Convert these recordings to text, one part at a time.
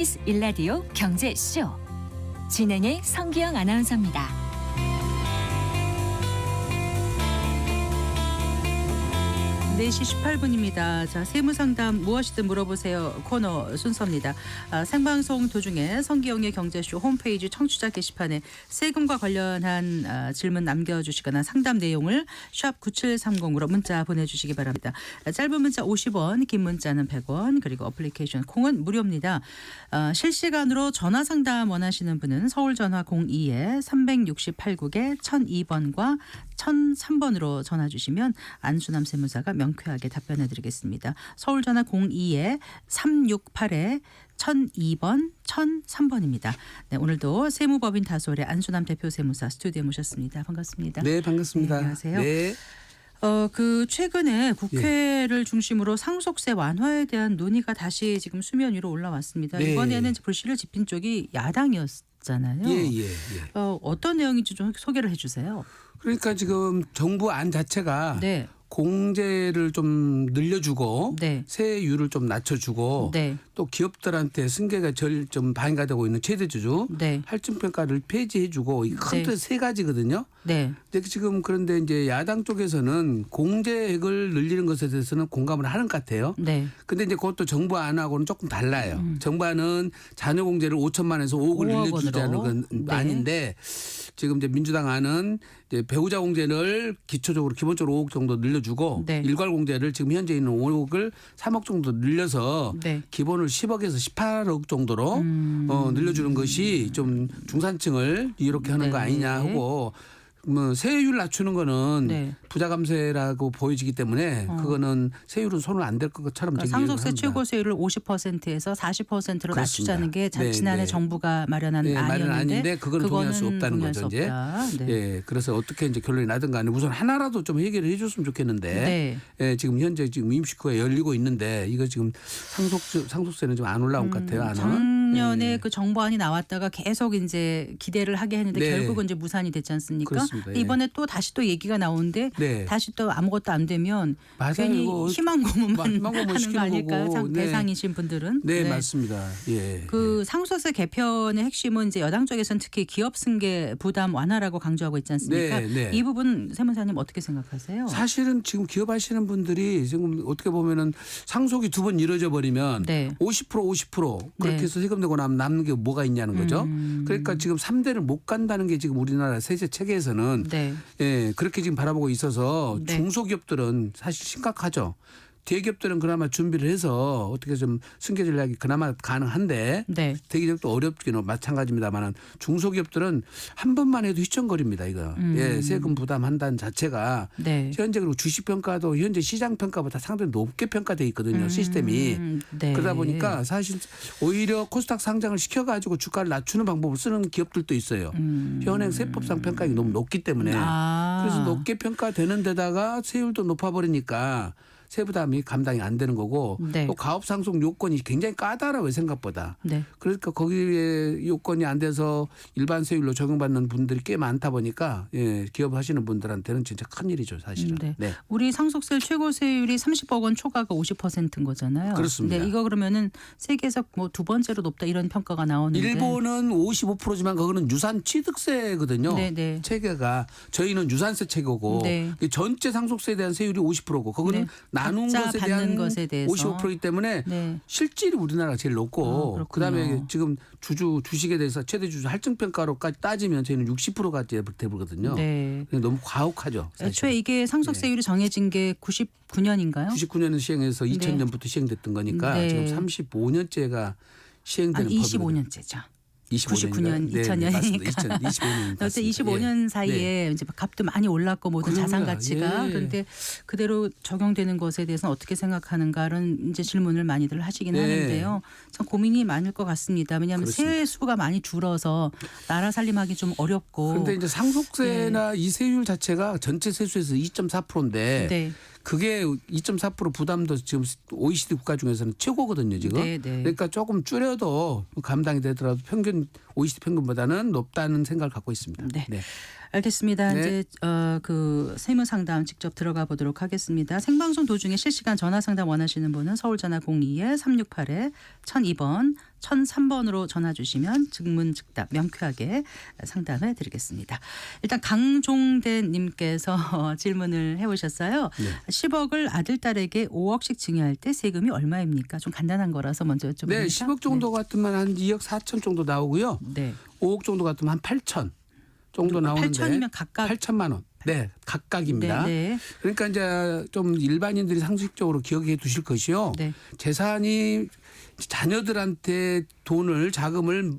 KBS 일라디오 경제쇼 진행의 성기영 아나운서입니다. 4시 18분입니다. 자, 세무상담 무엇이든 물어보세요 코너 순서입니다. 생방송 도중에 성기영의 경제쇼 홈페이지 청취자 게시판에 세금과 관련한 질문 남겨주시거나 상담 내용을 샵 9730으로 문자 보내주시기 바랍니다. 짧은 문자 50원, 긴 문자는 100원, 그리고 어플리케이션 콩은 무료입니다. 실시간으로 전화 상담 원하시는 분은 서울 전화 02-368국에 1002번과 1003번으로 전화 주시면 안수남 세무사가 명쾌하게 답변해 드리겠습니다. 서울 전화 02-368에 1002번, 1003번입니다. 네, 오늘도 세무법인 다솔의 안수남 대표 세무사 스튜디오에 모셨습니다. 반갑습니다. 네, 반갑습니다. 네, 안녕하세요. 네. 최근에 국회를 중심으로 상속세 완화에 대한 논의가 다시 지금 수면 위로 올라왔습니다. 네. 이번에는 불씨를 지핀 쪽이 야당이었잖아요. 예. 어떤 내용인지 좀 소개를 해주세요. 그러니까 지금 정부 안 자체가 네. 공제를 좀 늘려주고 네. 세율을 좀 낮춰주고 네. 또 기업들한테 승계가 좀 방해가 되고 있는 최대주주 네. 할증평가를 폐지해주고 이 큰 네. 틀 세 가지거든요. 네. 근데 지금 그런데 이제 야당 쪽에서는 공제액을 늘리는 것에 대해서는 공감을 하는 것 같아요. 네. 근데 이제 그것도 정부 안하고는 조금 달라요. 정부 안은 자녀 공제를 5천만에서 5억을 5억 늘려주자는 원으로. 건 네. 아닌데 지금 이제 민주당 안은 이제 배우자 공제를 기초적으로 기본적으로 5억 정도 늘려주고 네. 일괄 공제를 지금 현재 있는 5억을 3억 정도 늘려서 네. 기본을 10억에서 18억 정도로 늘려주는 것이 좀 중산층을 이렇게 하는 네. 거 아니냐 하고 뭐 세율 낮추는 거는 네. 부자 감세라고 보여지기 때문에 그거는 세율은 손을 안 댈 것처럼 그러니까 이해를 상속세 합니다. 최고세율을 50%에서 40%로 낮추자는 게 네, 지난해 네. 정부가 마련한 네, 말은 안이었는데 아닌데 그건 동의할 수 없다는 동의할 거죠 수 이제. 없다. 네. 예, 그래서 어떻게 이제 결론이 나든 간에 우선 하나라도 좀 해결을 해줬으면 좋겠는데 네. 예, 지금 현재 지금 임시국회가 열리고 있는데 이거 지금 상속세는 좀 안 올라온 것 같아요. 안은. 작년에 예. 그 정부안이 나왔다가 계속 이제 기대를 하게 했는데 네. 결국은 이제 무산이 됐지 않습니까? 그렇습니다. 근데 예. 이번에 또 다시 또 얘기가 나오는데 네. 다시 또 아무것도 안 되면 맞아요. 괜히 이거 희망 고문만 희망 고문 하는 거 시키는 아닐까요? 거고. 네. 대상이신 분들은. 네, 맞습니다. 예. 그 상속세 개편의 핵심은 이제 여당 쪽에서는 특히 기업 승계 부담 완화라고 강조하고 있지 않습니까? 네, 네. 이 부분 세무사님 어떻게 생각하세요? 사실은 지금 기업하시는 분들이 지금 어떻게 보면은 상속이 두 번 이루어져 버리면 네. 50% 그렇게 네. 해서 세금 내고 나면 남는 게 뭐가 있냐는 거죠. 그러니까 지금 3대를 못 간다는 게 지금 우리나라 세제 체계에서는 네. 예, 그렇게 지금 바라보고 있어서 네. 중소기업들은 사실 심각하죠. 대기업들은 그나마 준비를 해서 어떻게 좀 승계 전략이 그나마 가능한데 네. 대기업도 어렵기는 마찬가지입니다만 중소기업들은 한 번만 해도 휘청거립니다. 이거 예, 세금 부담한다는 자체가 네. 현재 그리고 주식 평가도 현재 시장 평가보다 상당히 높게 평가돼 있거든요. 시스템이. 네. 그러다 보니까 사실 오히려 코스닥 상장을 시켜가지고 주가를 낮추는 방법을 쓰는 기업들도 있어요. 현행 세법상 평가액이 너무 높기 때문에. 그래서 높게 평가되는 데다가 세율도 높아버리니까 세부담이 감당이 안 되는 거고 네. 또 가업 상속 요건이 굉장히 까다로워요 생각보다. 네. 그러니까 거기에 요건이 안 돼서 일반 세율로 적용받는 분들이 꽤 많다 보니까 예, 기업 하시는 분들한테는 진짜 큰일이죠 사실은. 네. 네. 우리 상속세 최고세율이 30억 원 초과가 50%인 거잖아요. 그렇습니다. 네, 이거 그러면은 세계에서 뭐 두 번째로 높다 이런 평가가 나오는데. 일본은 55%지만 그거는 유산 취득세거든요. 네, 네. 체계가 저희는 유산세 체계고 네. 전체 상속세에 대한 세율이 50%고 그거는 네. 나눈 각자 것에 받는 대한 것에 대해서. 55%이기 때문에 네. 실질이 우리나라가 제일 높고 그렇군요. 그다음에 지금 주식에 대해서 최대 주주 할증평가로까지 따지면 저희는 60%가 돼버거든요. 네. 너무 과혹하죠. 사실. 애초에 이게 상속세율이 정해진 게 99년인가요? 99년에 시행해서 2000년부터 시행됐던 거니까 네. 지금 35년째가 시행되는 아니 법이거든요. 25년째죠. 25년, 99년, 2000년이니까. 2025년. 어쨌든 25년 사이에 이제 값도 많이 올랐고 모든 그럼요. 자산 가치가 예. 그런데 그대로 적용되는 것에 대해서는 어떻게 생각하는가는 이제 질문을 많이들 하시긴 네. 하는데요. 참 고민이 많을 것 같습니다. 왜냐하면 그렇습니다. 세수가 많이 줄어서 나라 살림하기 좀 어렵고. 그런데 이제 상속세나 이 세율 자체가 전체 세수에서 2.4%인데 네. 그게 2.4% 부담도 지금 OECD 국가 중에서는 최고거든요, 지금. 네, 네. 그러니까 조금 줄여도 감당이 되더라도 평균 OECD 평균보다는 높다는 생각을 갖고 있습니다. 네. 알겠습니다. 네. 이제 그 세무 상담 직접 들어가 보도록 하겠습니다. 생방송 도중에 실시간 전화 상담 원하시는 분은 서울 전화 02-368에 1002번 1003번으로 전화 주시면 즉문즉답 명쾌하게 상담해 드리겠습니다. 일단 강종대 님께서 질문을 해 오셨어요. 네. 10억을 아들 딸에게 5억씩 증여할 때 세금이 얼마입니까? 좀 간단한 거라서 먼저 여쭤봅니다. 네, 10억 정도 같으면 한 2억 4천 정도 나오고요. 네. 5억 정도 같으면 한 8천 정도 나오는데 8천이면 각각 8천만 원. 네, 각각입니다. 네, 네. 그러니까 이제 좀 일반인들이 상식적으로 기억해 두실 것이요. 네. 재산이 자녀들한테 돈을 자금을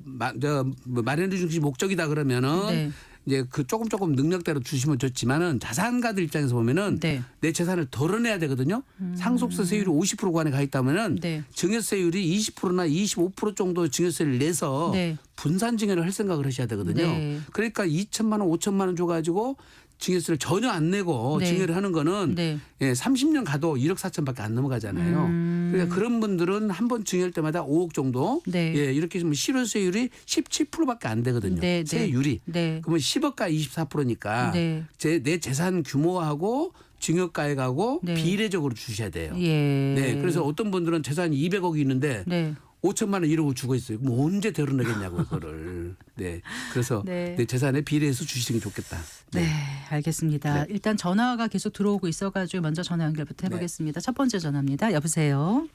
마련해 주는 것이 목적이다 그러면은 네. 이제 그 조금 능력대로 주시면 좋지만은 자산가들 입장에서 보면은 네. 내 재산을 덜어내야 되거든요. 상속세 세율이 50% 구간에 가 있다면은 네. 증여세율이 20%나 25% 정도 증여세를 내서 네. 분산 증여를 할 생각을 하셔야 되거든요. 네. 그러니까 2천만 원, 5천만 원 줘가지고 증여세를 전혀 안 내고 네. 증여를 하는 거는 네. 예, 30년 가도 1억 4천밖에 안 넘어가잖아요. 그러니까 그런 분들은 한 번 증여할 때마다 5억 정도 네. 예, 이렇게 하면 실효세율이 17%밖에 안 되거든요. 네, 네. 세율이. 네. 그러면 10억가 24%니까 네. 내 재산 규모하고 증여가액하고 네. 비례적으로 주셔야 돼요. 예. 네, 그래서 어떤 분들은 재산이 200억이 있는데 네. 5천만 원 이러고 주고 있어요. 뭐 언제 덜어내겠냐고 그거를. 네, 그래서 네. 내 재산에 비례해서 주시는 게 좋겠다. 네, 알겠습니다. 네. 일단 전화가 계속 들어오고 있어가지고 먼저 전화 연결부터 해보겠습니다. 첫 번째 전화입니다. 여보세요.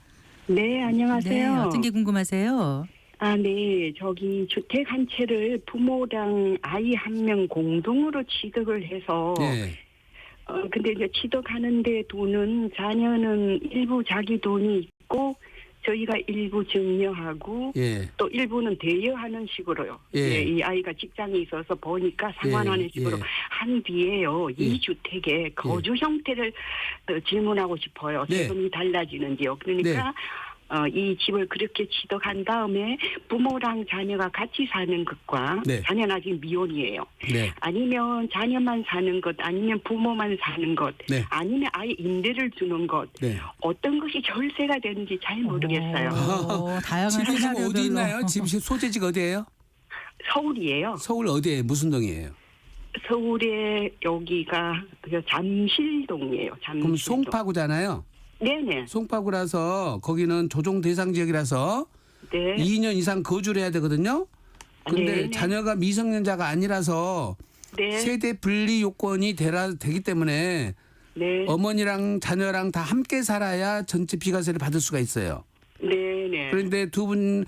네, 안녕하세요. 네, 어떤 게 궁금하세요? 네. 저기 주택 한 채를 부모랑 아이 한 명 공동으로 취득을 해서 네, 근데 이제 취득하는데 돈은 자녀는 일부 자기 돈이 있고 저희가 일부 증여하고 예, 또 일부는 대여하는 식으로요. 예. 이 아이가 직장에 있어서 보니까 상환하는 예, 식으로 예. 한 뒤에요. 예. 이 주택의 거주 형태를 질문하고 싶어요. 네. 세금이 달라지는지요. 그러니까 이 집을 그렇게 취득한 다음에 부모랑 자녀가 같이 사는 것과 네. 자녀는 아직 미혼이에요. 네, 아니면 자녀만 사는 것, 아니면 부모만 사는 것, 네. 아니면 아예 임대를 주는 것, 네. 어떤 것이 절세가 되는지 잘 모르겠어요. 다양한 집이 지금 시나리오별로. 어디 있나요? 집 소재지가 어디예요? 서울이에요. 서울 어디에 무슨 동이에요? 서울의 여기가 잠실동이에요. 그럼 잠실동. 송파구잖아요. 네네. 송파구라서 거기는 조정 대상 지역이라서 네. 2년 이상 거주를 해야 되거든요. 근데 네네. 자녀가 미성년자가 아니라서 네. 세대 분리 요건이 되기 때문에 네. 어머니랑 자녀랑 다 함께 살아야 전체 비과세를 받을 수가 있어요. 네네. 그런데 두 분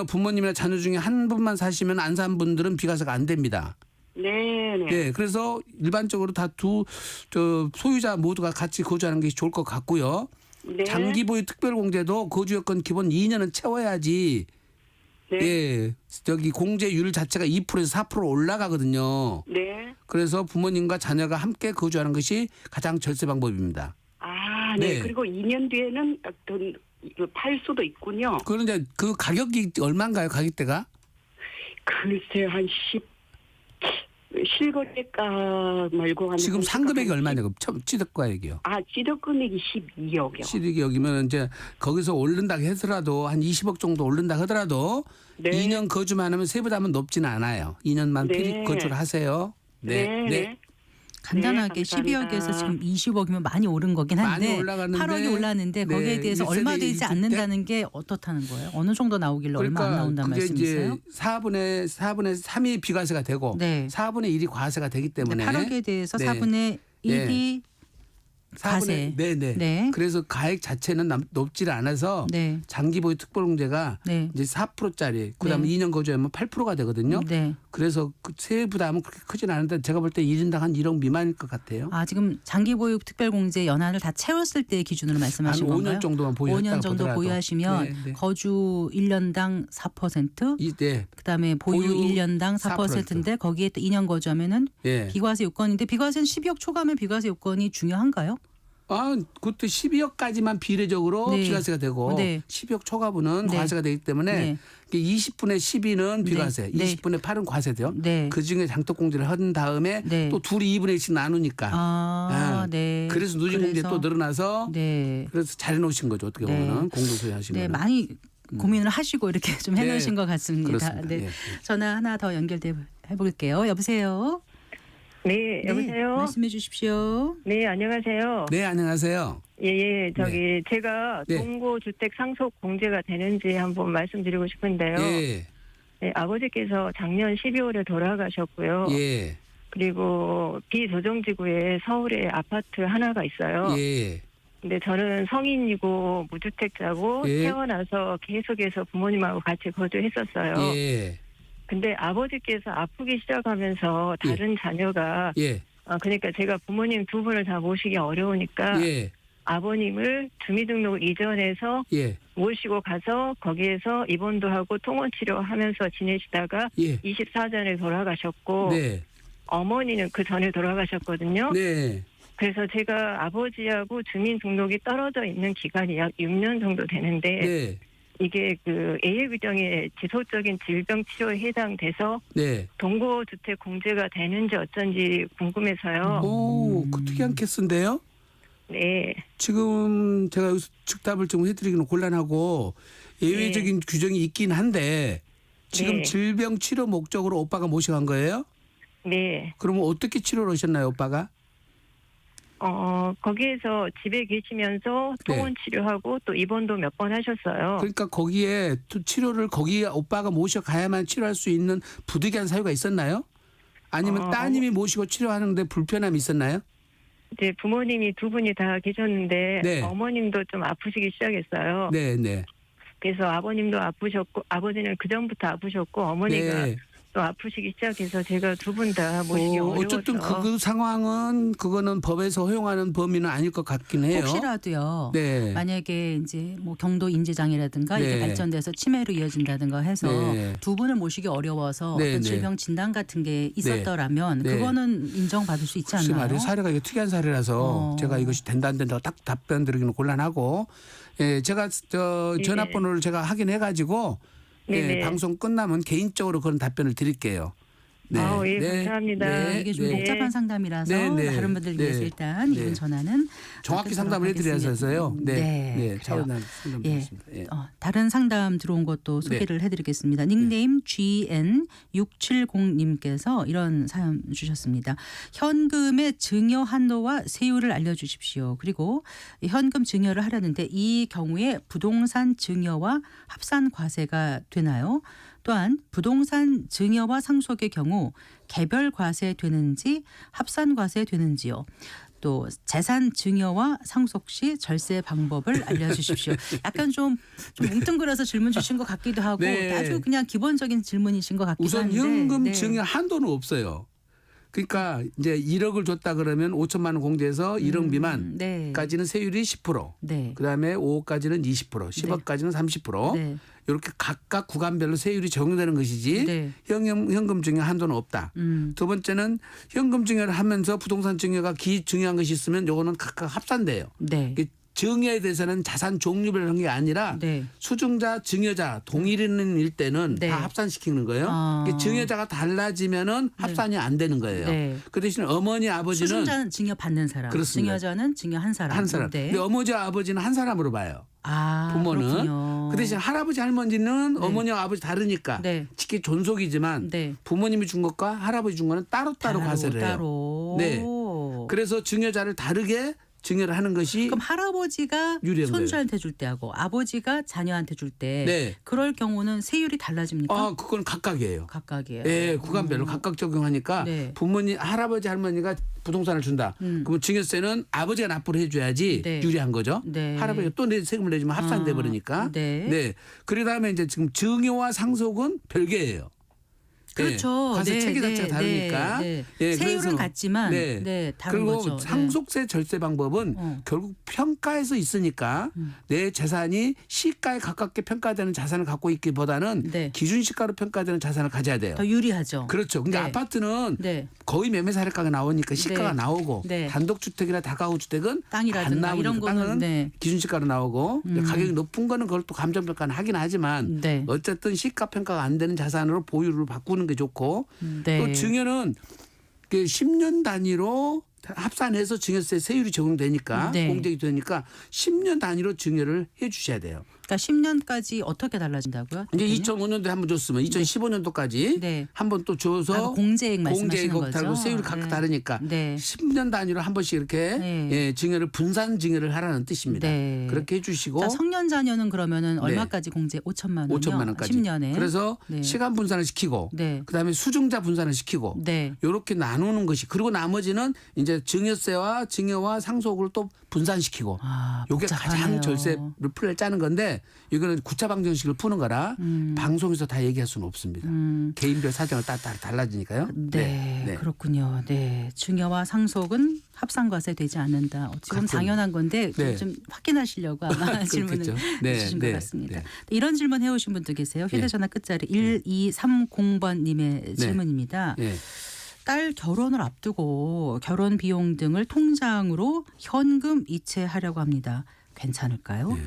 부모님이나 자녀 중에 한 분만 사시면 안 산 분들은 비과세가 안 됩니다. 네네. 네, 그래서 일반적으로 다 소유자 모두가 같이 거주하는 게 좋을 것 같고요. 네. 장기 보유 특별공제도 거주 여건 기본 2년은 채워야지. 네. 예, 저기 공제율 자체가 2%에서 4% 올라가거든요. 네. 그래서 부모님과 자녀가 함께 거주하는 것이 가장 절세 방법입니다. 네. 네. 그리고 2년 뒤에는 어떤 팔 수도 있군요. 그런 이제 그 가격이 얼마인가요? 가격대가? 글쎄요, 한 10. 실거래가 말고 하는 지금 상금액이 얼마냐고 취득가액이요. 취득 금액이 12억이요. 취득이면 이제 거기서 오른다 하더라도 한 20억 정도 오른다 하더라도 네. 2년 거주만 하면 세부담은 높지는 않아요. 2년만 네. 필히 거주를 하세요. 네. 간단하게 네, 감사합니다. 12억에서 지금 20억이면 많이 오른 거긴 한데 많이 올라갔는데 8억이 올랐는데 네, 거기에 대해서 1세대 얼마 되지 1주택? 않는다는 게 어떻다는 거예요? 어느 정도 나오길래 얼마 안 나온다는 그게 말씀이세요? 이제 4분의 3이 비과세가 되고 네. 4분의 1이 과세가 되기 때문에 8억에 대해서 네. 4분의 1이 과세. 네네. 네. 그래서 가액 자체는 높지를 않아서 네. 장기 보유 특별공제가 네. 이제 4%짜리 그다음에 네. 2년 거주하면 8%가 되거든요. 네. 그래서 그 세부담은 그렇게 크진 않은데 제가 볼 때 1인당 한 1억 미만일 것 같아요. 지금 장기 보유 특별공제 연한을 다 채웠을 때 기준으로 말씀하신 한 5년 건가요? 정도만 보유했다고 5년 정도 보더라도. 보유하시면 네, 네. 거주 1년당 4%, 네. 그다음에 보유 보유 1년당 4%인데 거기에 또 2년 거주하면은 예. 비과세 요건인데 비과세는 12억 초과하면 비과세 요건이 중요한가요? 그것도 12억까지만 비례적으로 네. 비과세가 되고 네. 12억 초과분은 네. 과세가 되기 때문에 네. 20분의 12는 비과세, 네. 20분의 8은 과세돼요. 네. 그중에 장독공제를 한 다음에 네. 또 둘이 2분의 1씩 나누니까. 네. 그래서 누진공제 또 늘어나서 네. 그래서 잘 해놓으신 거죠. 어떻게 네. 보면 공동소유 하신 네, 거는. 많이 고민을 하시고 이렇게 좀 해놓으신 네. 것 같습니다. 그렇습니다. 네. 예. 전화 하나 더 연결돼 해볼게요. 여보세요. 네, 여보세요? 말씀해 주십시오. 네, 안녕하세요. 네, 안녕하세요. 예, 제가 네. 동고주택 상속 공제가 되는지 한번 말씀드리고 싶은데요. 예. 네, 아버지께서 작년 12월에 돌아가셨고요. 예. 그리고 비조정지구에 서울에 아파트 하나가 있어요. 예. 근데 저는 성인이고 무주택자고 예. 태어나서 계속해서 부모님하고 같이 거주했었어요. 예. 근데 아버지께서 아프기 시작하면서 다른 자녀가 예. 그러니까 제가 부모님 두 분을 다 모시기 어려우니까 예. 아버님을 주민등록을 이전해서 예. 모시고 가서 거기에서 입원도 하고 통원 치료하면서 지내시다가 예. 24전에 돌아가셨고 네. 어머니는 그 전에 돌아가셨거든요. 네. 그래서 제가 아버지하고 주민등록이 떨어져 있는 기간이 약 6년 정도 되는데 네. 이게 그 AL 규정의 지속적인 질병 치료에 해당돼서 네. 동거주택 공제가 되는지 어쩐지 궁금해서요. 오, 그 특이한 케이스인데요. 네. 지금 제가 여기서 즉답을 좀 해드리기는 곤란하고 예외적인 규정이 있긴 한데 지금 네. 질병 치료 목적으로 오빠가 모셔간 거예요? 네. 그러면 어떻게 치료를 하셨나요, 오빠가? 거기에서 집에 계시면서 통원 치료하고 또 입원도 몇 번 하셨어요. 그러니까 거기에 또 치료를 거기에 오빠가 모셔가야만 치료할 수 있는 부득이한 사유가 있었나요? 아니면 따님이 모시고 치료하는데 불편함이 있었나요? 이제 부모님이 두 분이 다 계셨는데 네. 어머님도 좀 아프시기 시작했어요. 네, 네. 그래서 아버님도 아프셨고 아버지는 그 전부터 아프셨고 어머니가 네. 또 아프시기 시작해서 제가 두 분 다 모시기 어려워서 어쨌든 그 상황은 그거는 법에서 허용하는 범위는 아닐 것 같긴 해요. 혹시라도요. 네. 만약에 이제 뭐 경도 인지장애라든가 네. 이게 발전돼서 치매로 이어진다든가 해서 네. 두 분을 모시기 어려워서 네, 어떤 네. 질병 진단 같은 게 있었더라면 네. 그거는 인정받을 수 있지 글쎄 않나요? 말이에요. 사례가 이게 특이한 사례라서 제가 이것이 된다 안 된다고 딱 답변 드리기는 곤란하고 예, 제가 네. 전화번호를 제가 확인해 가지고 예, 네네. 방송 끝나면 개인적으로 그런 답변을 드릴게요. 네. 예, 감사합니다. 이게 좀 네. 복잡한 상담이라서 네, 네. 다른 분들 네. 위해서 일단 네. 이분 전화는 정확히 끊도록 상담을 해드려서요. 하겠습니다. 네, 네, 그래요. 차분한 상담 예. 드리겠습니다. 예. 다른 상담 들어온 것도 소개를 해드리겠습니다. 닉네임 GN670님께서 이런 사연 주셨습니다. 현금의 증여 한도와 세율을 알려주십시오. 그리고 현금 증여를 하려는데 이 경우에 부동산 증여와 합산 과세가 되나요? 또한 부동산 증여와 상속의 경우 개별 과세 되는지 합산 과세 되는지요. 또 재산 증여와 상속 시 절세 방법을 알려주십시오. 약간 좀 뭉뚱그려서 질문 주신 것 같기도 하고 네. 아주 그냥 기본적인 질문이신 것 같기도 우선 한데. 현금 네. 증여 한도는 없어요. 그러니까 이제 1억을 줬다 그러면 5천만 원 공제해서 1억 미만까지는 세율이 10%. 네. 그다음에 5억까지는 20%, 10억까지는 30%. 네. 이렇게 각각 구간별로 세율이 적용되는 것이지 네. 현금 증여 한도는 없다. 두 번째는 현금 증여를 하면서 부동산 증여가 기증여한 것이 있으면 요거는 각각 합산돼요. 네. 이게 증여에 대해서는 자산 종류별로 한 게 아니라 네. 수증자, 증여자 동일인 때는 네. 다 합산시키는 거예요. 아. 이게 증여자가 달라지면은 합산이 안 되는 거예요. 네. 그 대신 어머니 아버지는 수증자는 증여 받는 사람, 그렇습니다. 증여자는 증여 한 사람. 한 사람. 네. 근데 어머니와 아버지는 한 사람으로 봐요. 부모는. 그렇군요. 그 대신 할아버지 할머니는 어머니와 아버지 다르니까 네. 직계 존속이지만 네. 부모님이 준 것과 할아버지 준 거는 따로따로 과세를 해요. 따로. 네. 그래서 증여자를 다르게 증여를 하는 것이 그럼 할아버지가 유리한 손주한테 줄 때하고 아버지가 자녀한테 줄 때 네. 그럴 경우는 세율이 달라집니까? 그건 각각이에요. 각각이에요. 예, 구간별로 각각 적용하니까 네. 부모님 할아버지 할머니가 부동산을 준다. 그러면 증여세는 아버지가 납부를 해줘야지 네. 유리한 거죠. 네. 할아버지가 또 세금을 내주면 합산돼 버리니까. 네. 그러다음에 이제 지금 증여와 상속은 별개예요. 그렇죠. 과세 네, 체계 자체가 네, 다르니까. 네. 예, 세율은 그래서 같지만 네. 다른 그리고 거죠. 네. 상속세 절세 방법은 결국 평가에서 있으니까 내 재산이 시가에 가깝게 평가되는 자산을 갖고 있기보다는 네. 기준 시가로 평가되는 자산을 가져야 돼요. 더 유리하죠. 그렇죠. 근데 네. 아파트는 네. 거의 매매 사례가가 나오니까 시가가 네. 나오고 네. 단독주택이나 다가구 주택은 땅이라든가 안 나오니까 이런 거는, 땅은 네. 기준 시가로 나오고 가격이 높은 거는 그걸 또 감정평가는 하긴 하지만 네. 어쨌든 시가 평가가 안 되는 자산으로 보유를 바꾸는 게 좋고 네. 또 증여는 10년 단위로 합산해서 증여세 세율이 적용되니까 네. 공제가 되니까 10년 단위로 증여를 해 주셔야 돼요. 그러니까 10년까지 어떻게 달라진다고요? 이제 대표님? 2005년도에 한 번 줬으면 2015년도까지 네. 한 번 또 줘서 공제액 공제액 말씀하시는 거죠? 다르고 세율이 각각 네. 다르니까 네. 10년 단위로 한 번씩 이렇게 네. 예, 증여를 분산 증여를 하라는 뜻입니다. 네. 그렇게 해주시고 자, 성년 자녀는 그러면은 얼마까지 공제? 5천만 원이요? 5천만 원까지. 10년에. 그래서 네. 시간 분산을 시키고 네. 그다음에 수증자 분산을 시키고 네. 이렇게 나누는 것이 그리고 나머지는 이제 증여세와 증여와 상속을 또 분산시키고 아, 요게 복잡하네요. 가장 절세를 풀을 짜는 건데 이거는 구차방정식을 푸는 거라 방송에서 다 얘기할 수는 없습니다. 개인별 사정을 따라 달라지니까요. 네, 그렇군요. 네, 증여와 상속은 합산과세 되지 않는다. 어찌 보면 가끔. 당연한 건데 네. 좀 확인하시려고 아마 질문을 그렇겠죠. 네, 주신 네, 것 같습니다. 네. 이런 질문 해오신 분도 계세요. 휴대전화 끝자리 1230번님의 질문입니다. 예. 딸 결혼을 앞두고 결혼 비용 등을 통장으로 현금 이체하려고 합니다. 괜찮을까요? 네.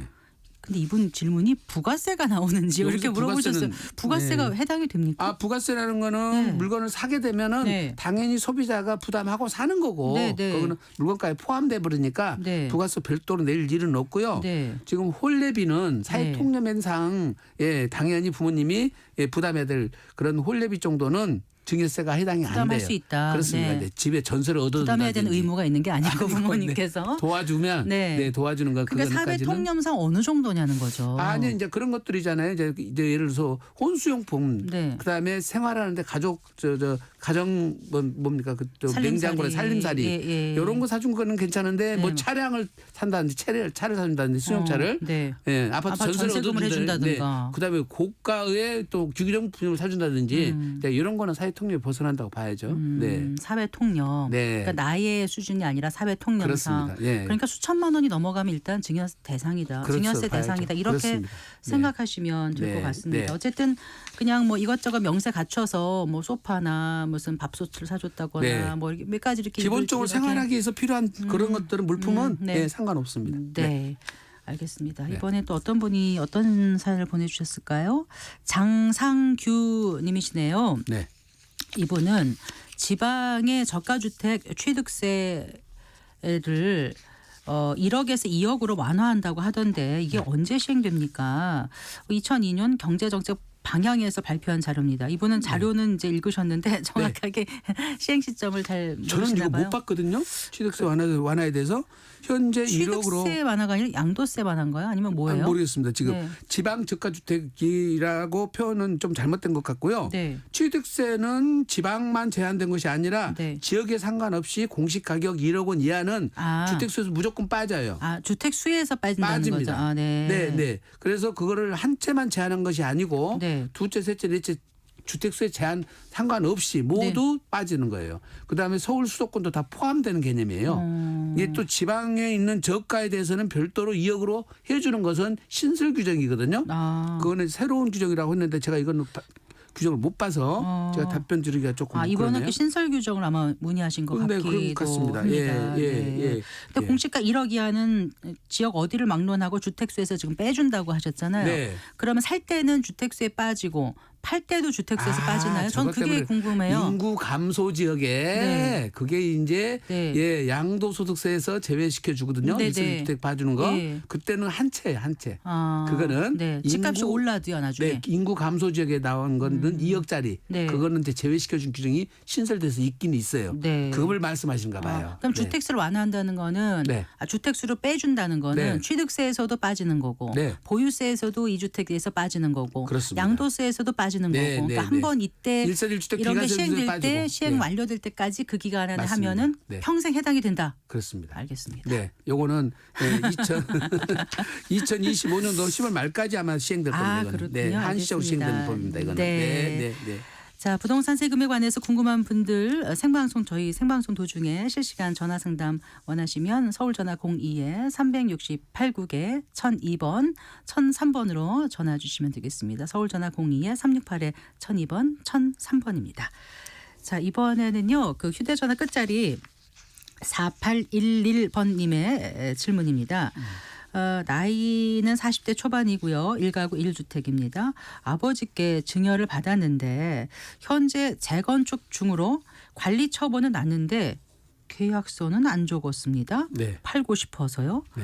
근데 이분 질문이 부가세가 나오는지 이렇게 여기서 물어보셨어요. 부가세는- 부가세가 네. 해당이 됩니까? 아 부가세라는 거는 네. 물건을 사게 되면은 네. 당연히 소비자가 부담하고 사는 거고 네, 네. 그거는 물건가에 포함돼 버리니까 네. 부가세 별도로 낼 일은 없고요. 네. 지금 혼례비는 사회통념행상 예, 당연히 부모님이 예, 부담해야 될 그런 혼례비 정도는 증여세가 해당이 안 부담할 돼요. 수 있다. 그렇습니다. 네. 네. 집에 전세를 부담해야 되는 얻어둔다든지 의무가 있는 게 아니고 아니고, 부모님께서. 도와주면 네. 네. 도와주는 거 그러니까 사회 그거까지는 통념상 어느 정도냐는 거죠. 아니 이제 그런 것들이잖아요. 이제 예를 들어서 혼수용품, 네. 그다음에 생활하는데 가족 저 가정 뭡니까 그또 살림살이. 냉장고에 살림살이 예, 예. 이런 거 사준 거는 괜찮은데 네. 뭐 차량을 산다든지 차를 사준다든지 수용차를 네. 예, 아파트 전세를 전세금을 해준다든가. 네. 그다음에 고가의 또 규정품을 사준다든지 네, 이런 거는 사회 통념이 벗어난다고 봐야죠. 네. 사회 통념. 네. 그러니까 나의 수준이 아니라 사회 통념상. 그렇습니다. 예. 그러니까 수천만 원이 넘어가면 일단 증여 대상이다. 그렇죠. 증여세 봐야죠. 대상이다. 이렇게 그렇습니다. 네. 생각하시면 될 것 네. 같습니다. 네. 어쨌든 그냥 뭐 이것저것 명세 갖춰서 뭐 소파나 무슨 밥솥을 사줬다거나 네. 뭐 이렇게 몇 가지 이렇게 기본적으로 이렇게 생활하기 위해서 필요한 그런 것들은 물품은 네. 예, 상관없습니다. 네. 알겠습니다. 네. 이번에 또 어떤 분이 어떤 사연을 보내주셨을까요? 장상규 님이시네요. 네. 이분은 지방의 저가주택 취득세를 1억에서 2억으로 완화한다고 하던데 이게 네. 언제 시행됩니까? 2002년 경제정책 방향에서 발표한 자료입니다. 이분은 자료는 이제 읽으셨는데 정확하게 시행 시점을 잘 저는 모르시나 이거 봐요. 못 봤거든요. 취득세 완화에 대해서 현재 1억으로 취득세 완화가 아니라 양도세 완화인가요? 아니면 뭐예요? 모르겠습니다. 지금 네. 지방 저가주택이라고 표현은 좀 잘못된 것 같고요. 네. 취득세는 지방만 제한된 것이 아니라 네. 지역에 상관없이 공시 가격 1억 원 이하는 아. 주택수에서 무조건 빠져요. 아, 주택 수에서 빠진다는 빠집니다. 거죠. 아, 네. 네, 네. 그래서 그거를 한 채만 제한한 것이 아니고 네. 두채, 셋째, 넷째 주택수에 제한 상관없이 모두 빠지는 거예요. 그다음에 서울 수도권도 다 포함되는 개념이에요. 이게 또 지방에 있는 저가에 대해서는 별도로 2억으로 해주는 것은 신설 규정이거든요. 아. 그거는 새로운 규정이라고 했는데 제가 이거는 규정을 못 봐서 제가 답변 드리기가 조금 아, 이번에 그러네요. 그 신설 규정을 아마 문의하신 것 네, 같기도 그런 것 같습니다. 합니다. 예, 예, 네. 예, 근데 예. 공시가 1억 이하는 지역 어디를 막론하고 주택수에서 지금 빼준다고 하셨잖아요. 네. 그러면 살 때는 주택수에 빠지고 팔 때도 주택수에서 빠지나요? 전 저것 그게 때문에 궁금해요. 인구 감소 지역에 네. 그게 이제 네. 예, 양도소득세에서 제외시켜 주거든요. 네, 일세 네. 주택 봐주는 거. 예. 그때는 한 채, 한 채. 아, 그거는 네. 집값이 인구- 올라도요 나중에. 네, 인구 감소 지역에 나온 거는 2억짜리. 네. 그거는 이제 제외시켜 준 규정이 신설돼서 있긴 있어요. 네. 그걸 말씀하시는가 봐요. 아, 그럼 네. 주택수를 완화한다는 거는 네. 주택수를 빼준다는 거는 네. 취득세에서도 빠지는 거고 네. 보유세에서도 2주택에서 빠지는 거고 그렇습니다. 양도세에서도 빠지는 네, 거고 네, 그러니까 한 번 이때 일사일주택 이런 게 비과세율도 시행될 때 빠지고. 시행 네. 완료될 때까지 그 기간 안에 맞습니다. 하면은 네. 평생 해당이 된다. 그렇습니다. 알겠습니다. 네, 요거는 2025년도 10월 말까지 아마 시행될 겁니다. 아, 이거는. 그렇군요. 네, 한시적으로 알겠습니다. 시행되는 법입니다. 이거는. 네. 네, 네, 네. 자, 부동산 세금에 관해서 궁금한 분들 생방송 저희 생방송 도중에 실시간 전화 상담 원하시면 서울 전화 02에 368국에 1002번, 1003번으로 전화 주시면 되겠습니다. 서울 전화 02에 368에 1002번, 1003번입니다. 자, 이번에는요. 그 휴대전화 끝자리 4811번 님의 질문입니다. 나이는 40대 초반이고요. 1가구 1주택입니다. 아버지께 증여를 받았는데 현재 재건축 중으로 관리 처분은 났는데 계약서는 안 적었습니다. 네. 팔고 싶어서요. 네.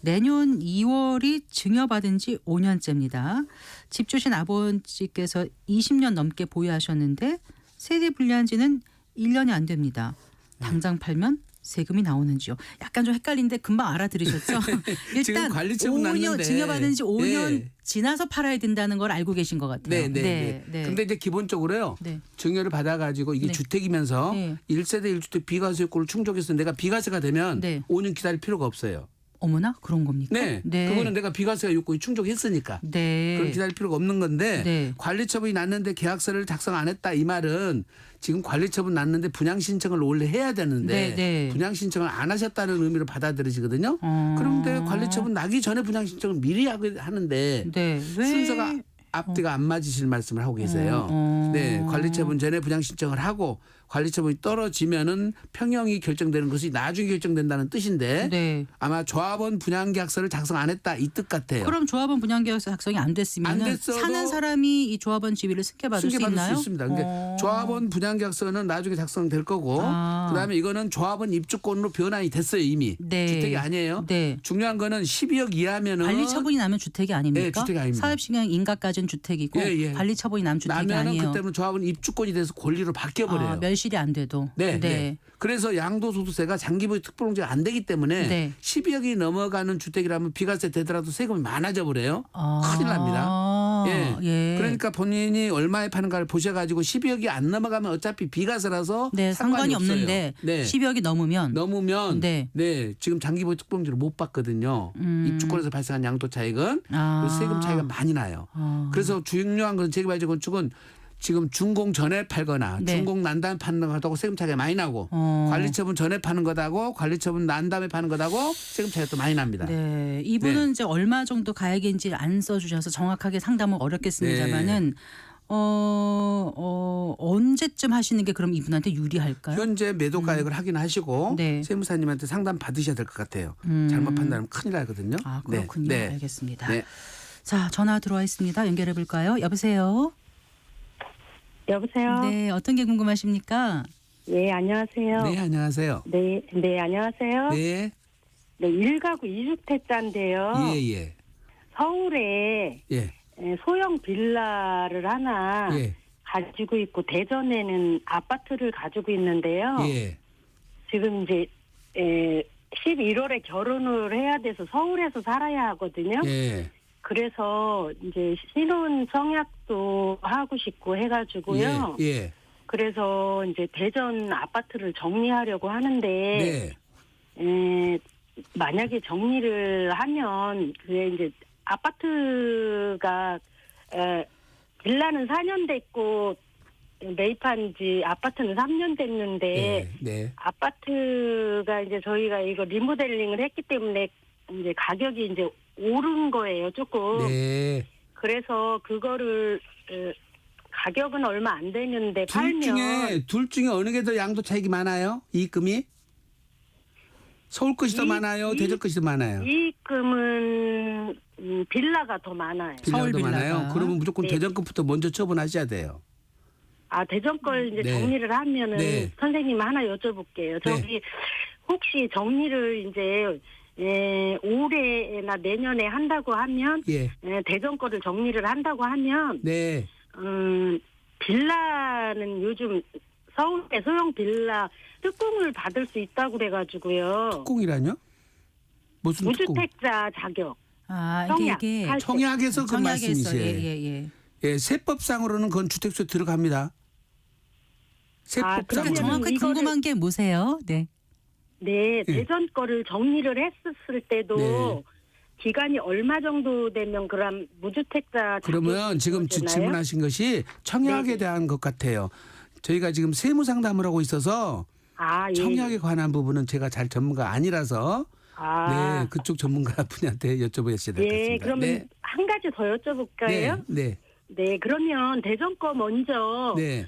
내년 2월이 증여받은 지 5년째입니다. 집 주신 아버지께서 20년 넘게 보유하셨는데 세대 분리한 지는 1년이 안 됩니다. 당장 팔면 세금이 나오는지요? 약간 좀 헷갈린데 금방 알아들으셨죠? 지금 일단 관리처분 5년 났는데. 증여받은 지 5년 네. 지나서 팔아야 된다는 걸 알고 계신 것 같아요. 네. 근데 이제 기본적으로요. 네. 증여를 받아가지고 이게 네. 주택이면서 네. 1세대 1주택 비과세 요건을 충족해서 내가 비과세가 되면 네. 5년 기다릴 필요가 없어요. 어머나 그런 겁니까? 네. 그거는 내가 비과세 요건이 충족했으니까. 네. 그걸 기다릴 필요가 없는 건데 네. 관리처분이 났는데 계약서를 작성 안 했다 이 말은 지금 관리처분 났는데 분양 신청을 원래 해야 되는데 네. 분양 신청을 안 하셨다는 의미로 받아들여지거든요. 그런데 관리처분 나기 전에 분양 신청을 미리 하는데 네. 왜? 순서가 앞뒤가 안 맞으실 말씀을 하고 계세요. 네, 관리처분 전에 분양 신청을 하고 관리처분이 떨어지면은 평형이 결정되는 것이 나중에 결정된다는 뜻인데 네. 아마 조합원 분양계약서를 작성 안 했다 이 뜻 같아요. 그럼 조합원 분양계약서 작성이 안 됐으면 안 됐어도 사는 사람이 이 조합원 지위를 승계받을 수 승계받을 있나요? 수 있습니다. 그러니까 조합원 분양계약서는 나중에 작성될 거고 그다음에 이거는 조합원 입주권으로 변환이 됐어요 이미. 네. 주택이 아니에요. 네. 중요한 거는 12억 이하면은 관리처분이 나면 주택이 아닙니까? 네, 주택이 아닙니다. 사업시행 인가까지는 주택이고 예. 관리처분이 나면 주택이 나면은 아니에요. 그때는 조합원 입주권이 돼서 권리로 바뀌어버려요. 멸실이 안 돼도. 네. 그래서 양도소득세가 장기보유 특별공제가 안 되기 때문에 네. 12억이 넘어가는 주택이라면 비과세 되더라도 세금이 많아져 버려요. 큰일 납니다. 예. 그러니까 본인이 얼마에 파는가를 보셔가지고 12억이 안 넘어가면 어차피 비과세라서 네, 상관이 없어요. 없는데 네. 12억이 넘으면 네. 지금 장기보유 특별공제를 못 받거든요. 입주권에서 발생한 양도 차익은 그래서 세금 차이가 많이 나요. 그래서 중요한 건 재개발자 건축은 지금 준공 전에 팔거나 네. 준공 난 다음에 파는 것하고 세금 차이가 많이 나고 관리처분 전에 파는 것하고 관리처분 난 다음에 파는 것하고 세금 차이가 또 많이 납니다. 네, 이분은 네. 이제 얼마 정도 가액인지 안 써주셔서 정확하게 상담은 어렵겠습니다만은 언제쯤 하시는 게 그럼 이분한테 유리할까요? 현재 매도 가액을 확인하시고 네. 세무사님한테 상담 받으셔야 될 것 같아요. 잘못 판단하면 큰일 나거든요. 아, 그렇군요. 네. 알겠습니다. 네. 자, 전화 들어와 있습니다. 연결해 볼까요? 여보세요. 여보세요. 네, 어떤 게 궁금하십니까? 네, 안녕하세요. 네, 안녕하세요. 네, 안녕하세요. 네. 네, 1가구 2주택자인데요. 예. 서울에 예. 소형 빌라를 하나 예. 가지고 있고 대전에는 아파트를 가지고 있는데요. 예. 지금 이제 11월에 결혼을 해야 돼서 서울에서 살아야 하거든요. 예. 그래서 이제 신혼 청약도 하고 싶고 해가지고요. 예. 그래서 이제 대전 아파트를 정리하려고 하는데 만약에 정리를 하면 그게 이제 아파트가 빌라는 4년 됐고 매입한 지 아파트는 3년 됐는데 네. 아파트가 이제 저희가 이거 리모델링을 했기 때문에 이제 가격이 이제 오른 거예요, 조금. 네. 그래서 그거를 가격은 얼마 안 되는데 팔면 둘 중에 어느 게 더 양도 차익이 많아요? 이익금이? 서울 것이 더 많아요? 대전 것이 더 많아요? 이익금은 빌라가 더 많아요. 서울 빌라도 많아요? 빌라가. 그러면 무조건 네. 대전 것부터 먼저 처분하셔야 돼요. 아, 대전 걸 이제 네. 정리를 하면은 네. 선생님 하나 여쭤볼게요. 저기 혹시 정리를 이제 올해나 내년에 한다고 하면 예. 대전 거를 정리를 한다고 하면 네. 빌라는 요즘 서울에 소형 빌라 특공을 받을 수 있다고 그래가지고요. 특공이라뇨? 무슨 특공? 무주택자 자격. 아, 청약. 이게 할 때. 청약에서 그 청약에서 말씀이세요. 예. 세법상으로는 그건 주택수에 들어갑니다. 세법상으로. 그러면 정확하게 이거를- 궁금한 게 뭐세요? 네. 네, 예. 대전 거를 정리를 했었을 때도 네. 기간이 얼마 정도 되면 그럼 무주택자 그러면 지금 되나요? 질문하신 것이 청약에 네. 대한 것 같아요. 저희가 지금 세무 상담을 하고 있어서 아, 예. 청약에 관한 부분은 제가 잘 전문가 아니라서 아, 네, 그쪽 전문가 분한테 여쭤보셔야 될 것 예, 같습니다. 그러면 한 가지 더 여쭤볼까요? 네. 그러면 대전 거 먼저 네.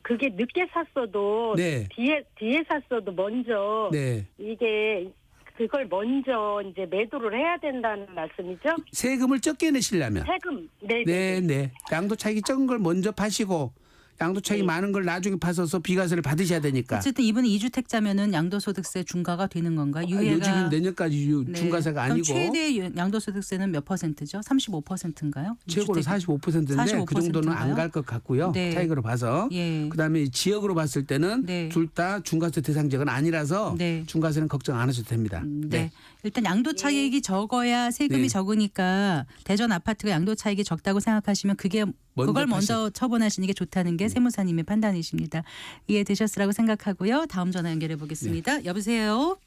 그게 늦게 샀어도 네. 뒤에 샀어도 먼저 네. 이게 그걸 먼저 이제 매도를 해야 된다는 말씀이죠? 세금을 적게 내시려면 세금. 네. 네. 양도 차익이 적은 걸 먼저 파시고 양도 차익이 많은 걸 나중에 파서서 비과세를 받으셔야 되니까. 어쨌든 이분은 2주택자면은 양도소득세 중과가 되는 건가요? 유예가 요즘은 내년까지 네. 중과세가 그럼 아니고 최대 양도소득세는 몇 %죠? 35%인가요? 최고로 45%인데 그 정도는 안 갈 것 같고요. 네. 차익으로 봐서. 예. 그다음에 지역으로 봤을 때는 네. 둘 다 중과세 대상 지역은 아니라서 네. 중과세는 걱정 안 하셔도 됩니다. 네. 일단 양도 차익이 적어야 세금이 네. 적으니까 대전 아파트가 양도 차익이 적다고 생각하시면 그걸 먼저 처분하시는 게 좋다는 게 세무사님의 판단이십니다. 이해되셨으라고 생각하고요. 다음 전화 연결해 보겠습니다. 여보세요.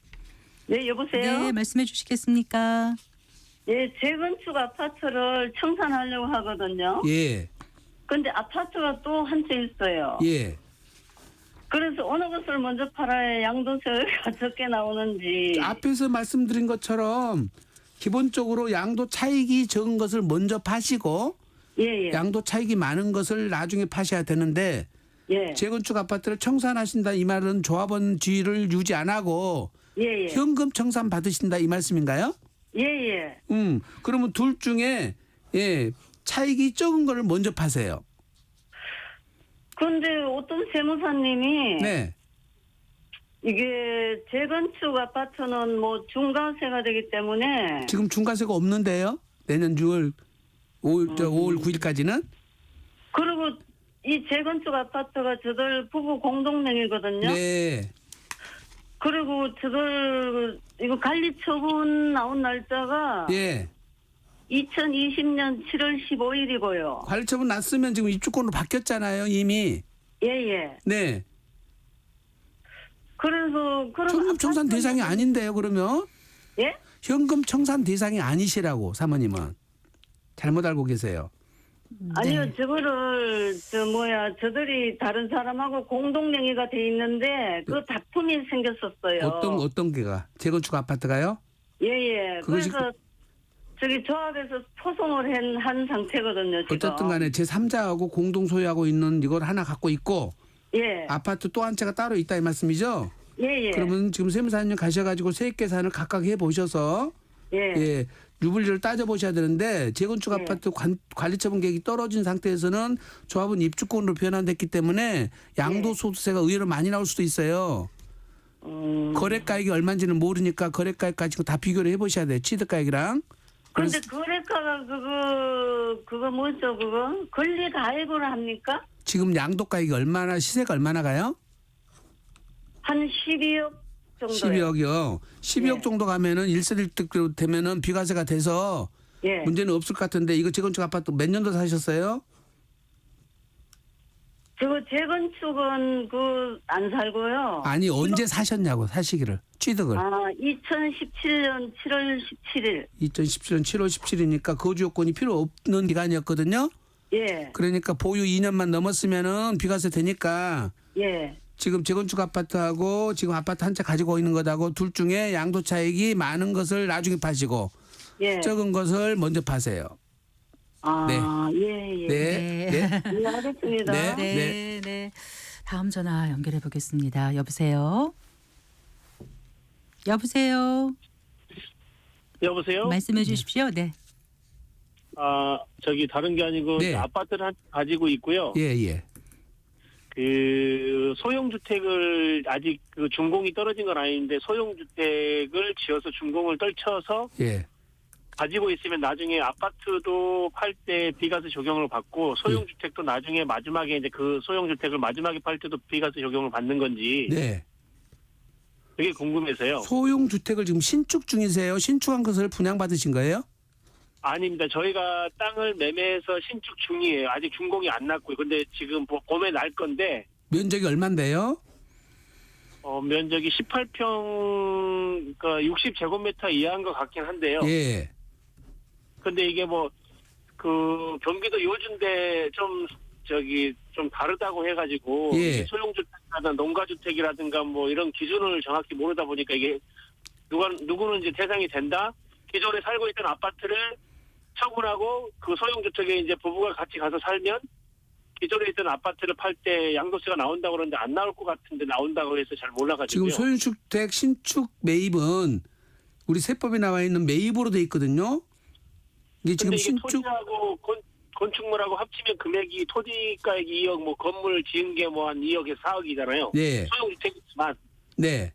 네, 여보세요? 네, 말씀해 주시겠습니까? 예, 재건축 아파트를 청산하려고 하거든요. 예. 근데 아파트가 또 한 채 있어요. 예. 그래서 어느 것을 먼저 팔아야 양도세가 적게 나오는지. 앞에서 말씀드린 것처럼 기본적으로 양도 차익이 적은 것을 먼저 파시고 예, 예. 양도 차익이 많은 것을 나중에 파셔야 되는데 예. 재건축 아파트를 청산하신다 이 말은 조합원주의를 유지 안 하고 예, 예. 현금 청산 받으신다 이 말씀인가요? 예, 예. 그러면 둘 중에 차익이 적은 거를 먼저 파세요. 근데 어떤 세무사님이 네. 이게 재건축 아파트는 뭐 중과세가 되기 때문에 지금 중과세가 없는데요. 내년 5월 9일까지는. 그리고 이 재건축 아파트가 저들 부부 공동명이거든요. 네. 그리고 저들 이거 관리 처분 나온 날짜가 예. 2020년 7월 15일이고요. 관리처분 났으면 지금 입주권으로 바뀌었잖아요, 이미. 예예. 네. 그래서 그럼 현금 청산 대상이 아닌데요, 그러면? 예? 현금 청산 대상이 아니시라고 사모님은. 잘못 알고 계세요. 아니요, 네. 저거를 저들이 다른 사람하고 공동명의가 돼 있는데 그 다툼이 생겼었어요. 어떤 게가? 재건축 아파트가요? 예예. 그것이 그래서 저기 조합에서 소송을 한 상태거든요. 지금. 어쨌든 간에 제3자하고 공동 소유하고 있는 이걸 하나 갖고 있고 예. 아파트 또 한 채가 따로 있다 이 말씀이죠? 예예. 그러면 지금 세무사님 가셔가지고 세액 계산을 각각 해보셔서 예. 유불리를 따져보셔야 되는데 재건축 예. 아파트 관리처분 계획이 떨어진 상태에서는 조합은 입주권으로 변환됐기 때문에 양도소득세가 의외로 많이 나올 수도 있어요. 거래가액이 얼마인지는 모르니까 거래가액 가지고 다 비교를 해보셔야 돼요. 취득가액이랑. 근데 거래가가 그거 뭐죠 그거? 권리가액으로 합니까? 지금 양도가액이 얼마나 시세가 얼마나 가요? 한 12억 정도요. 12억이요. 12억 예. 정도 가면은 1세대 득 되면은 비과세가 돼서 예. 문제는 없을 것 같은데 이거 재건축 아파트 몇 년도 사셨어요? 저거 재건축은 안 살고요. 아니 언제 사셨냐고 사시기를 취득을. 2017년 7월 17일. 2017년 7월 17일이니까 거주 요건이 필요 없는 기간이었거든요. 예. 그러니까 보유 2년만 넘었으면은 비과세 되니까 예. 지금 재건축 아파트하고 지금 아파트 한 채 가지고 있는 것하고 둘 중에 양도 차익이 많은 것을 나중에 파시고 예. 적은 것을 먼저 파세요. 네. 예. 네. 네. 예, 알겠습니다. 네. 네, 네. 다음 전화 연결해 보겠습니다. 여보세요. 여보세요? 말씀해 주십시오. 네. 저기 다른 게 아니고 네. 아파트를 가지고 있고요. 예. 그 소형주택을 아직 그 준공이 떨어진 건 아닌데 소형주택을 지어서 준공을 떨쳐서 예. 가지고 있으면 나중에 아파트도 팔 때 비과세 적용을 받고 소형주택도 나중에 마지막에 이제 그 소형주택을 마지막에 팔 때도 비과세 적용을 받는 건지 네. 그게 궁금해서요. 소형 주택을 지금 신축 중이세요? 신축한 것을 분양받으신 거예요? 아닙니다. 저희가 땅을 매매해서 신축 중이에요. 아직 준공이 안 났고요. 근데 지금 봄에 날 건데 면적이 얼만데요? 면적이 18평, 그러니까 60제곱미터 이하인 것 같긴 한데요. 예. 근데 이게 그 경기도 요즘대 좀 다르다고 해가지고 예. 소형주택이라든가 농가주택이라든가 이런 기준을 정확히 모르다 보니까 이게 누구는 이제 대상이 된다. 기존에 살고 있던 아파트를 처분하고 그 소형주택에 이제 부부가 같이 가서 살면 기존에 있던 아파트를 팔 때 양도세가 나온다고 그러는데 안 나올 것 같은데 나온다고 해서 잘 몰라가지고요. 지금 소형주택 신축 매입은 우리 세법에 나와 있는 매입으로 돼 있거든요. 이게 지금 근데 이게 신축 토지하고 건축물하고 합치면 금액이 토지가액이 2억, 뭐 건물 지은 게 뭐 한 2억에서 4억이잖아요. 네. 소형주택이지만 네.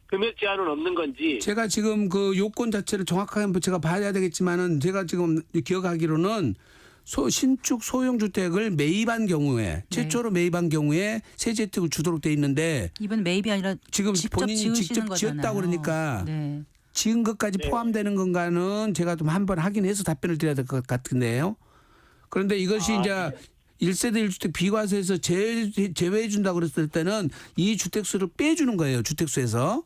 금액 제한은 없는 건지. 제가 지금 그 요건 자체를 정확하게 한번 제가 봐야 되겠지만은 제가 지금 기억하기로는 신축 소형 주택을 매입한 경우에 최초로 매입한 경우에 세제 혜택을 주도록 돼 있는데 이번 매입이 아니라 지금 직접 본인이 지으시는 직접 거잖아요. 지었다고 그러니까 네. 지은 것까지 네. 포함되는 건가는 제가 좀 한번 확인해서 답변을 드려야 될 것 같은데요. 그런데 이것이 이제 1세대 1주택 비과세에서 제외해 준다고 그랬을 때는 이 주택수를 빼주는 거예요. 주택수에서.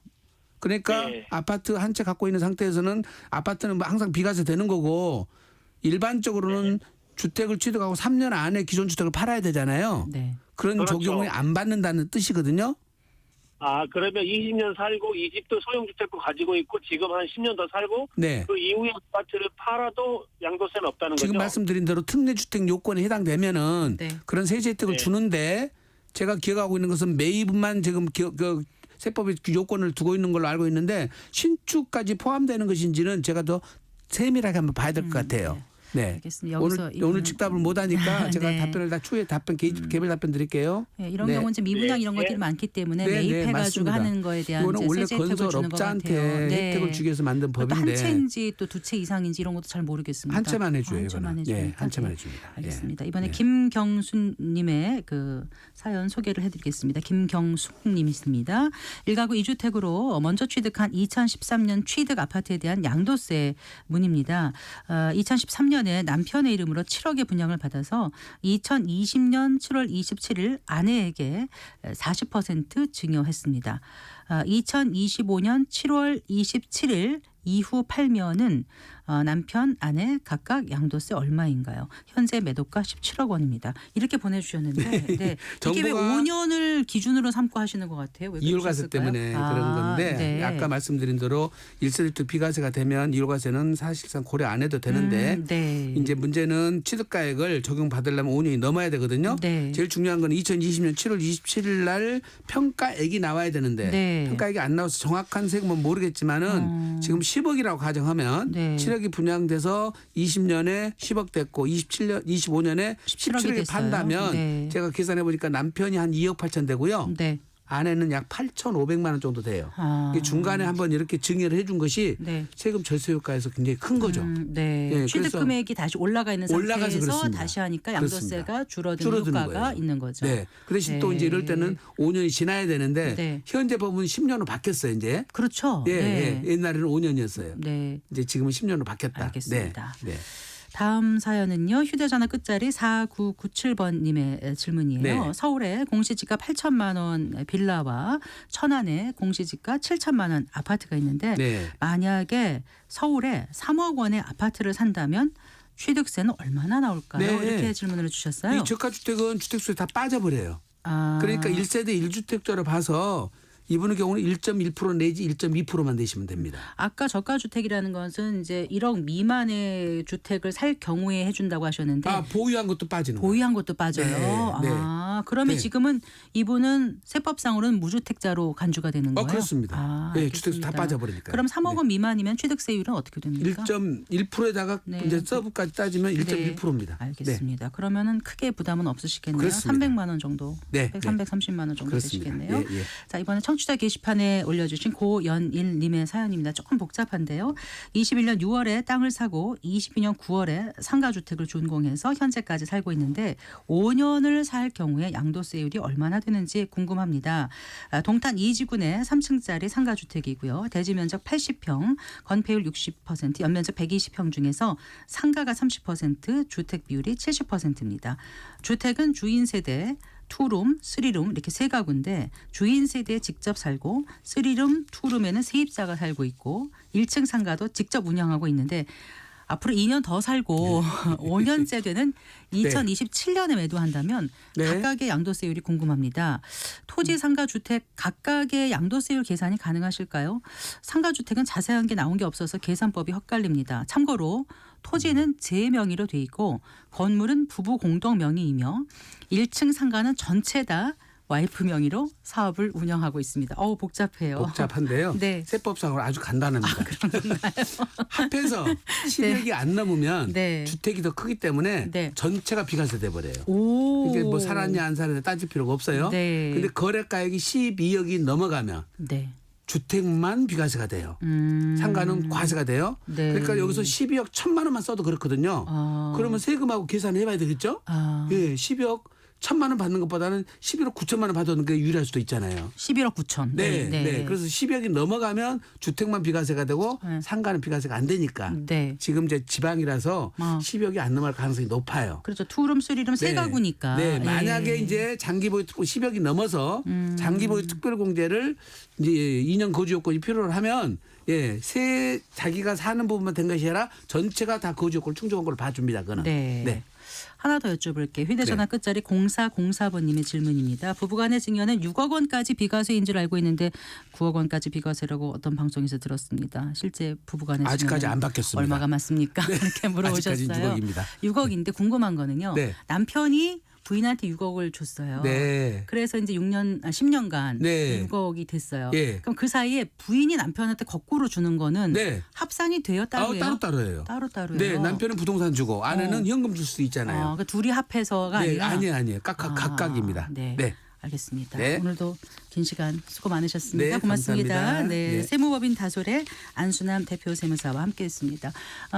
그러니까 네. 아파트 한 채 갖고 있는 상태에서는 아파트는 항상 비과세 되는 거고 일반적으로는 주택을 취득하고 3년 안에 기존 주택을 팔아야 되잖아요. 네. 그런 그렇죠. 적용을 안 받는다는 뜻이거든요. 그러면 20년 살고 이 집도 소형주택도 가지고 있고 지금 한 10년 더 살고 네. 그 이후에 아파트를 팔아도 양도세는 없다는 지금 거죠. 말씀드린 대로 특례주택 요건에 해당되면은 네. 그런 세제 혜택을 네. 주는데 제가 기억하고 있는 것은 매입만 지금 그 세법의 요건을 두고 있는 걸로 알고 있는데 신축까지 포함되는 것인지는 제가 더 세밀하게 한번 봐야 될 것 같아요. 네. 알겠습니다. 여기서 오늘 직답을 못 하니까 제가 네. 답변을 다 추후에 개별 답변 드릴게요. 네, 이런 네. 경우는 이제 미분양 네. 이런 것들이 많기 때문에 네, 매입해가지고 맞습니다. 하는 거에 대한 이거는 이제 원래 세제 혜택을 주는 것 건설업자한테 같아요. 네. 혜택을 주기 위해서 만든 또 한 법인데 채인지 또 두 채 이상인지 이런 것도 잘 모르겠습니다. 한 채만 해줘요. 한 채만 이거는. 해주니까. 네, 한 채만 네. 해줍니다. 알겠습니다. 예. 이번에 네. 김경순님의 그 사연 소개를 해드리겠습니다. 김경숙님이십니다. 1가구 2주택으로 먼저 취득한 2013년 취득 아파트에 대한 양도세 문의입니다. 2013년에 남편의 이름으로 7억의 분양을 받아서 2020년 7월 27일 아내에게 40% 증여했습니다. 2025년 7월 27일 이후 팔면은 남편, 아내 각각 양도세 얼마인가요? 현재 매도가 17억 원입니다. 이렇게 보내주셨는데 네. 이게 왜 정부가 5년을 기준으로 삼고 하시는 것 같아요? 왜 이율과세 그러셨을까요? 때문에 그런 건데 네. 아까 말씀드린 대로 1세대 비과세가 되면 이율과세는 사실상 고려 안 해도 되는데 네. 이제 문제는 취득가액을 적용받으려면 5년이 넘어야 되거든요. 네. 제일 중요한 건 2020년 7월 27일 날 평가액이 나와야 되는데 네. 평가액이 안 나와서 정확한 세금은 모르겠지만은 지금 10억이라고 가정하면 네. 7억이 분양돼서 20년에 10억 됐고 25년에 17억이 됐어요. 판다면 네. 제가 계산해 보니까 남편이 한 2억 8천 되고요. 네. 아내는 약 8,500만 원 정도 돼요. 아. 이게 중간에 한번 이렇게 증여를 해준 것이 네. 세금 절세 효과에서 굉장히 큰 거죠. 네. 예, 취득 그래서 금액이 다시 올라가 있는 올라가서 상태에서 그렇습니다. 다시 하니까 양도세가 그렇습니다. 줄어드는 줄어드는 효과가 거예요. 있는 거죠. 네. 그 대신 또 네. 이제 이럴 때는 5년이 지나야 되는데 네. 현재 법은 10년으로 바뀌었어요. 이제. 그렇죠. 예, 네. 예. 옛날에는 5년이었어요. 네. 이제 지금은 10년으로 바뀌었다. 알겠습니다. 네. 네. 다음 사연은요. 휴대전화 끝자리 4997번님의 질문이에요. 네. 서울에 공시지가 8천만 원 빌라와 천안에 공시지가 7천만 원 아파트가 있는데 네. 만약에 서울에 3억 원의 아파트를 산다면 취득세는 얼마나 나올까요? 네. 이렇게 질문을 주셨어요. 이 저가주택은 주택수에 다 빠져버려요. 아, 그러니까 1세대 1주택자로 봐서 이분의 경우는 1.1% 내지 1.2%만 내시면 됩니다. 아까 저가주택이라는 것은 이제 1억 미만의 주택을 살 경우에 해준다고 하셨는데 보유한 것도 빠지는 거예요. 보유한 것도 빠져요. 네, 네. 그러면 네. 지금은 이분은 세법상으로는 무주택자로 간주가 되는 거예요? 그렇습니다. 네, 주택수 다 알겠습니다. 빠져버리니까. 그럼 3억 원 미만이면 취득세율은 어떻게 됩니까? 1.1%에다가 네. 이제 서브까지 따지면 1.1%입니다. 알겠습니다. 그러면 크게 부담은 없으시겠네요. 그렇습니다. 300만 원 정도, 네, 330만 원 정도 그렇습니다. 되시겠네요. 예, 예. 자, 이번에 청취자 게시판에 올려주신 고연일님의 사연입니다. 조금 복잡한데요. 21년 6월에 땅을 사고 22년 9월에 상가주택을 준공해서 현재까지 살고 있는데 5년을 살 경우에 양도세율이 얼마나 되는지 궁금합니다. 동탄 2지구내 3층짜리 상가주택이고요. 대지면적 80평, 건폐율 60%, 연면적 120평 중에서 상가가 30%, 주택 비율이 70%입니다. 주택은 주인 세대, 투룸, 쓰리룸 이렇게 세 가구인데 주인 세대에 직접 살고 쓰리룸, 투룸에는 세입자가 살고 있고 1층 상가도 직접 운영하고 있는데 앞으로 2년 더 살고 5년째 되는 2027년에 매도한다면 네. 각각의 양도세율이 궁금합니다. 토지 상가 주택 각각의 양도세율 계산이 가능하실까요? 상가 주택은 자세한 게 나온 게 없어서 계산법이 헛갈립니다. 참고로 토지는 제 명의로 돼 있고 건물은 부부 공동 명의이며 1층 상가는 전체 다 와이프 명의로 사업을 운영하고 있습니다. 복잡해요. 복잡한데요. 네. 세법상으로 아주 간단합니다. 합해서 10억이 안 넘으면 네. 주택이 더 크기 때문에 네. 전체가 비과세 돼버려요. 오. 이게 뭐 살았냐 안 살았냐 따질 필요가 없어요. 네. 근데 거래가액이 12억이 넘어가면 네. 주택만 비과세가 돼요. 상가는 과세가 돼요. 네. 그러니까 여기서 12억 1,000만 원만 써도 그렇거든요. 그러면 세금하고 계산을 해봐야 되겠죠? 예, 12억 1,000만 원 받는 것보다는 11억 9천만 원 받는 게 유리할 수도 있잖아요. 11억 9천. 네, 네. 그래서 10억이 넘어가면 주택만 비과세가 되고 네. 상가는 비과세가 안 되니까 네. 지금 이제 지방이라서 10억이 안 넘어갈 가능성이 높아요. 그렇죠. 투룸, 쓰리룸 세 가구니까. 네, 만약에 예. 이제 장기보유 10억이 넘어서 장기보유 특별공제를 이제 2년 거주 요건이 필요로 하면 자기가 사는 부분만 된 것이 아니라 전체가 다 거주 요건을 충족한 걸 봐줍니다. 그거는. 네. 하나 더 여쭤볼게요. 휴대전화 네. 끝자리 0404번님의 질문입니다. 부부간의 증여는 6억 원까지 비과세인 줄 알고 있는데 9억 원까지 비과세라고 어떤 방송에서 들었습니다. 실제 부부간의 증여는 아직까지 안 바뀌었습니다. 얼마가 맞습니까? 네. 이렇게 물어보셨어요. 아직까지 6억입니다. 6억인데 궁금한 거는요. 네. 남편이 부인한테 6억을 줬어요. 네. 그래서 이제 10년간 네. 6억이 됐어요. 예. 그럼 그 사이에 부인이 남편한테 거꾸로 주는 거는 네. 합산이 돼요? 따로요? 따로따로예요. 따로따로요. 네, 남편은 부동산 주고 아내는 현금 줄 수 있잖아요. 그러니까 둘이 합해서가 네, 아니라 아니에요. 각각입니다. 네. 네. 알겠습니다. 네. 오늘도 긴 시간 수고 많으셨습니다. 네, 고맙습니다. 감사합니다. 네, 네. 세무법인 다솔의 안순남 대표 세무사와 함께했습니다.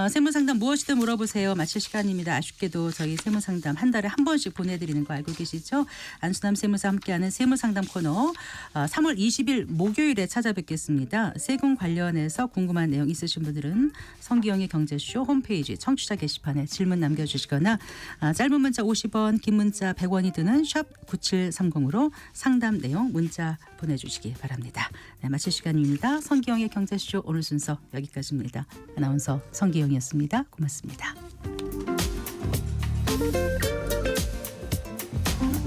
세무상담 무엇이든 물어보세요. 마칠 시간입니다. 아쉽게도 저희 세무상담 한 달에 한 번씩 보내드리는 거 알고 계시죠? 안순남 세무사 함께하는 세무상담 코너 3월 20일 목요일에 찾아뵙겠습니다. 세금 관련해서 궁금한 내용 있으신 분들은 성기영의 경제쇼 홈페이지 청취자 게시판에 질문 남겨주시거나 짧은 문자 50원, 긴 문자 100원이 드는 샵 9730으로 상담 내용 문자 보내주시기 바랍니다. 네, 마칠 시간입니다. 성기영의 경제쇼 오늘 순서 여기까지입니다. 아나운서 성기영이었습니다. 고맙습니다.